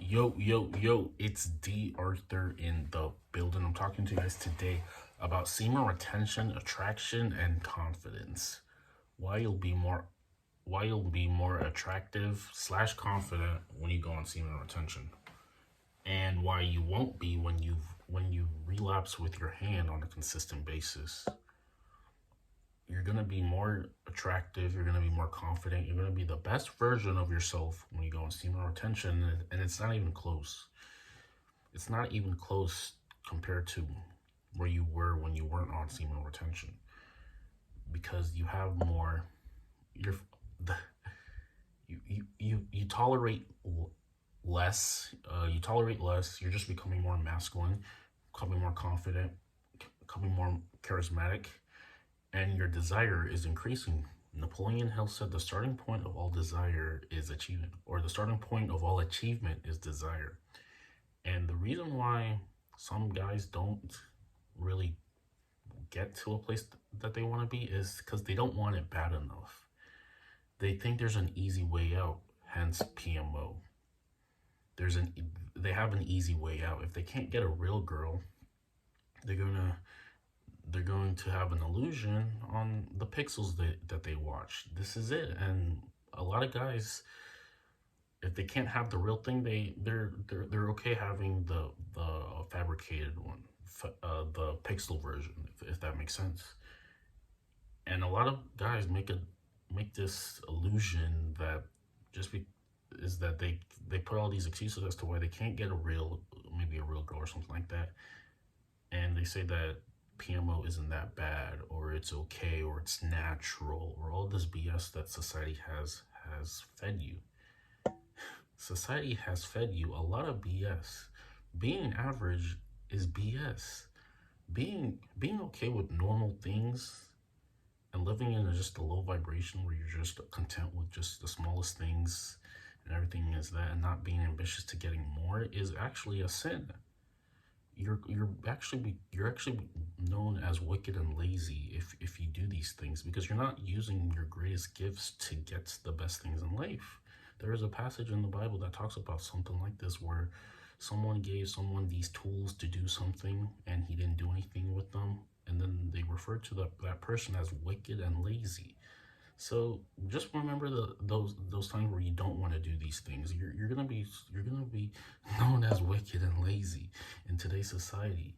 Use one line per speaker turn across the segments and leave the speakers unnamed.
Yo, it's D.Arthur in the building. I'm talking to you guys today about semen retention, attraction, and confidence. Why you'll be more why you'll be more attractive slash confident when you go on semen retention. And why you won't be when you relapse with your hand on a consistent basis. You're gonna be more attractive, you're gonna be more confident, you're gonna be the best version of yourself when you go on semen retention, and it's not even close. It's not even close compared to where you were when you weren't on semen retention, because you have more. You're the you tolerate less. You tolerate less. You're just becoming more masculine, becoming more confident, becoming more charismatic, and your desire is increasing. Napoleon Hill said the starting point of all desire is achievement, or the starting point of all achievement is desire. And the reason why some guys don't really get to a place that they want to be is because they don't want it bad enough. They think there's an easy way out, hence PMO. They have an easy way out. If they can't get a real girl, they're going to have an illusion on the pixels that they watch. This is it. And a lot of guys, if they can't have the real thing, they're okay having the fabricated one, the pixel version, if that makes sense. And a lot of guys make this illusion that is that they put all these excuses as to why they can't get maybe a real girl or something like that, and they say that PMO isn't that bad, or it's okay, or it's natural, or all this BS that society has fed you. Society has fed you a lot of BS. Being average is BS. Being okay with normal things and living in just a low vibration where you're just content with just the smallest things and everything is that, and not being ambitious to getting more, is actually a sin. You're actually known as wicked and lazy if you do these things, because you're not using your greatest gifts to get the best things in life. There is a passage in the Bible that talks about something like this, where someone gave someone these tools to do something and he didn't do anything with them, and then they referred to that person as wicked and lazy. So just remember those times where you don't want to do these things. You're gonna be known as wicked and lazy in today's society.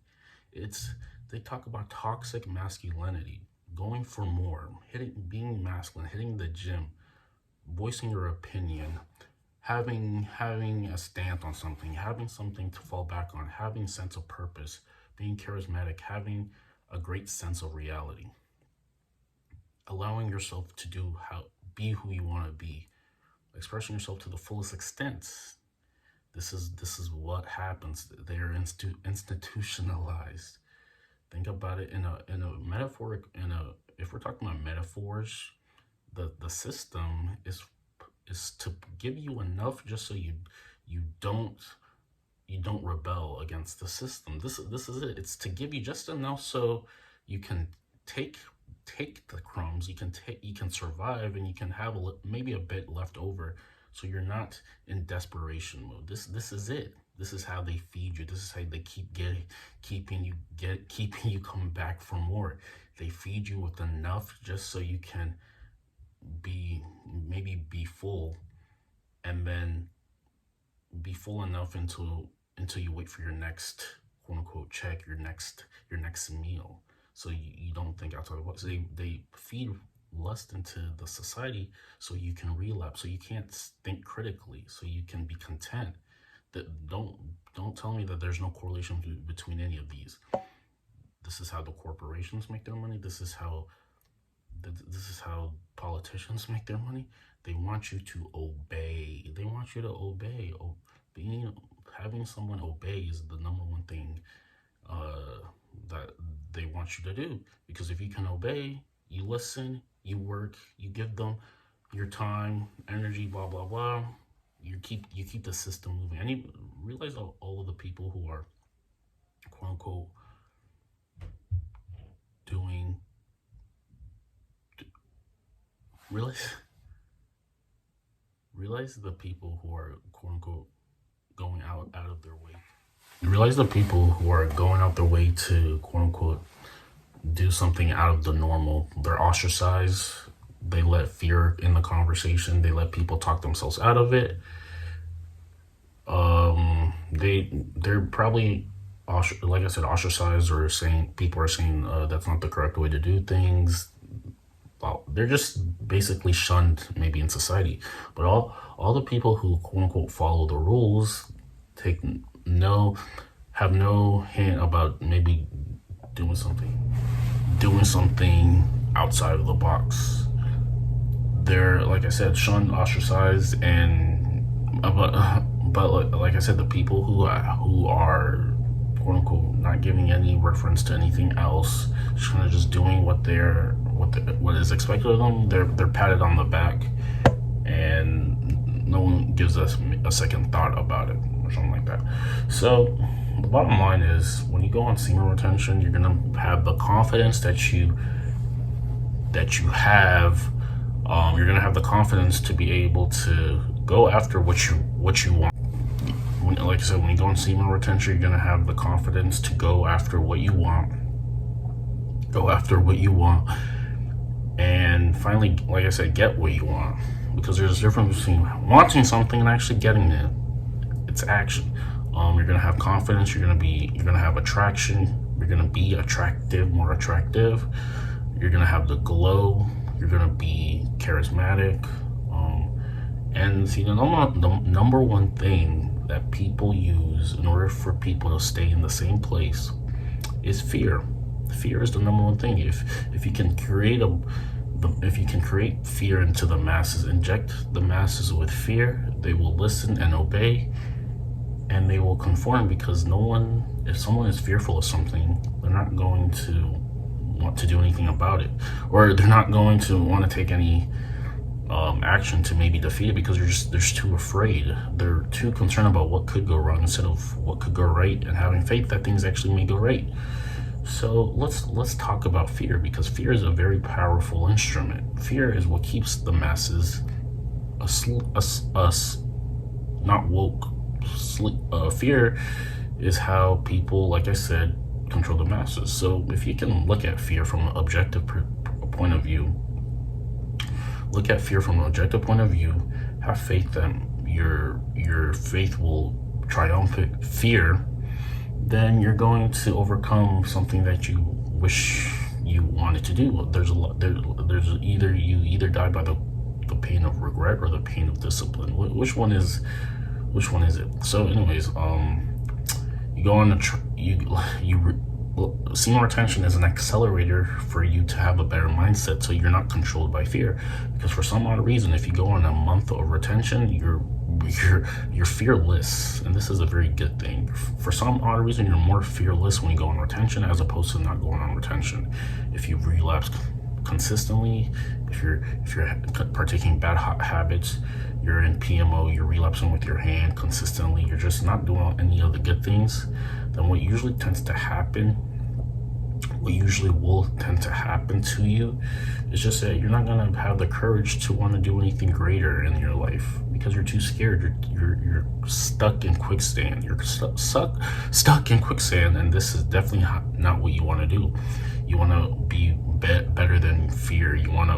They talk about toxic masculinity, going for more, being masculine, hitting the gym, voicing your opinion, having a stance on something, having something to fall back on, having sense of purpose, being charismatic, having a great sense of reality, allowing yourself to be who you want to be, expressing yourself to the fullest extent. This is what happens. They are institutionalized. Think about it in a metaphoric, if we're talking about metaphors, the system is to give you enough just so you don't rebel against the system. This is it. It's to give you just enough so you can take the crumbs, you can survive, and you can have maybe a bit left over, so you're not in desperation mode. This is it. This is how they feed you. This is how they keeping you coming back for more. They feed you with enough just so you can be full, and then be full enough until you wait for your next quote unquote check, your next meal. So you don't think outside of what. So they feed lust into the society so you can relapse, so you can't think critically, so you can be content. That don't tell me that there's no correlation between any of these. This is how the corporations make their money. This is how politicians make their money. They want you to obey. They want you to obey. Having someone obey is the number one thing that they want you to do, because if you can obey, you listen, you work, you give them your time, energy, blah blah blah. You keep the system moving. And you realize all of the people who are quote unquote doing realize the people who are quote unquote going out of their way. You realize the people who are going out their way to quote unquote do something out of the normal, they're ostracized. They let fear in the conversation. They let people talk themselves out of it. They're probably like I said, ostracized, or saying people are saying that's not the correct way to do things. Well, they're just basically shunned maybe in society. But all the people who quote unquote follow the rules take no have no hint about maybe doing something outside of the box. They're, like I said, shunned, ostracized, and but like I said, the people who are quote unquote not giving any reference to anything else, just kind of just doing what is expected of them. They're patted on the back, and no one gives us a second thought about it or something like that. So the bottom line is, when you go on semen retention, you're gonna have the confidence that you have. You're gonna have the confidence to be able to go after what you want. Like I said, when you go on semen retention, you're gonna have the confidence to go after what you want. And finally, like I said, get what you want. Because there's a difference between wanting something and actually getting it. It's action. You're gonna have confidence. You're gonna have attraction. You're gonna be attractive, more attractive. You're gonna have the glow. You're gonna be charismatic. And see, the number one thing that people use in order for people to stay in the same place is fear. Fear is the number one thing. If you can create fear into the masses, inject the masses with fear, they will listen and obey, and they will conform, because if someone is fearful of something, they're not going to want to do anything about it, or they're not going to want to take any action to maybe defeat it, because they're just too afraid. They're too concerned about what could go wrong instead of what could go right, and having faith that things actually may go right. So let's talk about fear, because fear is a very powerful instrument. Fear is what keeps the masses us not woke. Fear is how people, like I said, control the masses. So if you can look at fear from an objective point of view, have faith that your faith will triumph fear, then you're going to overcome something that you wish you wanted to do. There's either die by the pain of regret or the pain of discipline. Which one is it? So anyways, you go on semen retention is an accelerator for you to have a better mindset, so you're not controlled by fear. Because for some odd reason, if you go on a month of retention, you're fearless, and this is a very good thing. For some odd reason, you're more fearless when you go on retention as opposed to not going on retention. If you relapse consistently, if you're partaking bad habits, you're in PMO, you're relapsing with your hand consistently, you're just not doing any of the good things, then what usually will tend to happen to you is just that you're not gonna have the courage to want to do anything greater in your life, because you're too scared. You're stuck in quicksand. You're stuck in quicksand, and this is definitely not what you want to do. You want to be better than fear. You want to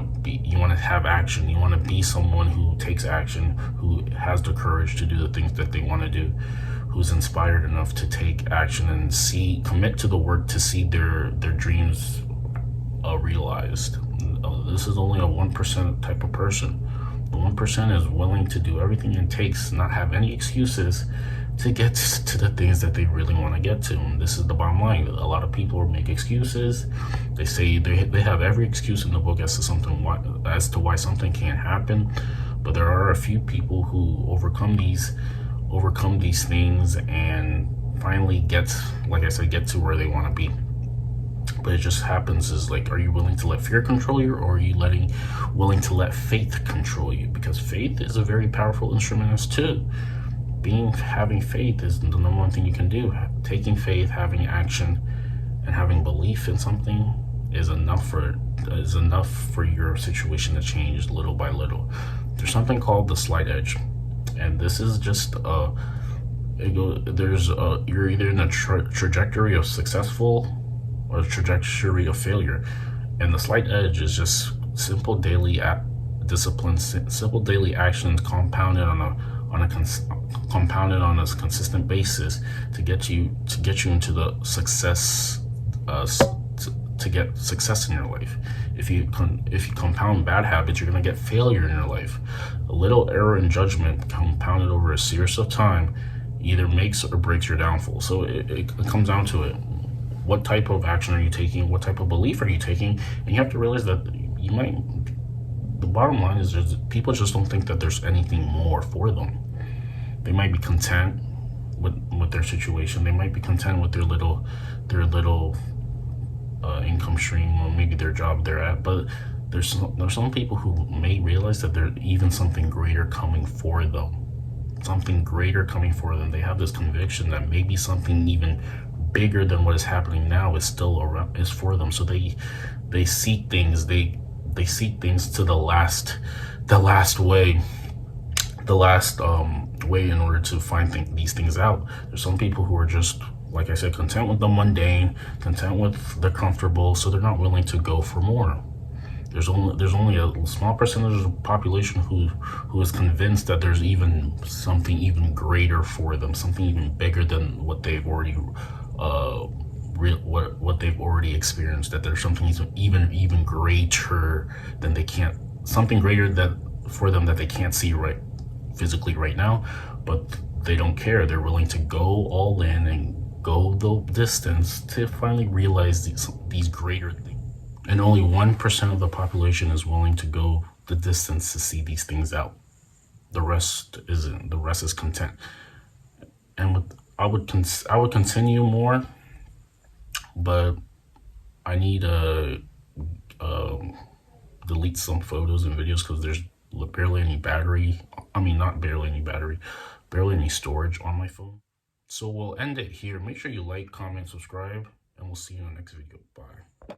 have action. You want to be someone who takes action, who has the courage to do the things that they want to do, who's inspired enough to take action and commit to the work to see their dreams realized. This is only a 1% type of person. The 1% is willing to do everything it takes, not have any excuses, to get to the things that they really want to get to. And this is the bottom line. A lot of people make excuses. They say they have every excuse in the book as to why something can't happen. But there are a few people who overcome these things and finally get to where they want to be. But it just happens is, like, are you willing to let fear control you, or are you willing to let faith control you? Because faith is a very powerful instrument as too. Having faith is the number one thing you can do. Taking faith, having action, and having belief in something is enough for your situation to change little by little. There's something called the slight edge, and this is just you're either in a trajectory of successful or a trajectory of failure, and the slight edge is just simple daily discipline, simple daily actions compounded on a consistent basis to get you into the success, to get success in your life. If you compound bad habits, you're gonna get failure in your life. A little error in judgment compounded over a series of time either makes or breaks your downfall. So it comes down to it. What type of action are you taking? What type of belief are you taking? And you have to realize that you might. The bottom line is people just don't think that there's anything more for them. They might be content with their situation. They might be content with their little income stream, or maybe their job they're at. But there's some people who may realize that there's even something greater coming for them. Something greater coming for them. They have this conviction that maybe something even bigger than what is happening now is still around, is for them. So they seek things. They seek things to the last way, way in order to find these things out. There's some people who are just, like I said, content with the mundane, content with the comfortable, so they're not willing to go for more. There's only a small percentage of the population who is convinced that there's even something even greater for them, something even bigger than what they've already what they've already experienced. That there's something even greater than something greater that for them that they can't see physically right now, but they don't care. They're willing to go all in and go the distance to finally realize these greater things. And only 1% of the population is willing to go the distance to see these things out. The rest isn't. The rest is content. And I would continue more, but I need to delete some photos and videos because there's barely any battery. I mean, not barely any battery, barely any storage on my phone. So we'll end it here. Make sure you like, comment, subscribe, and we'll see you in the next video. Bye.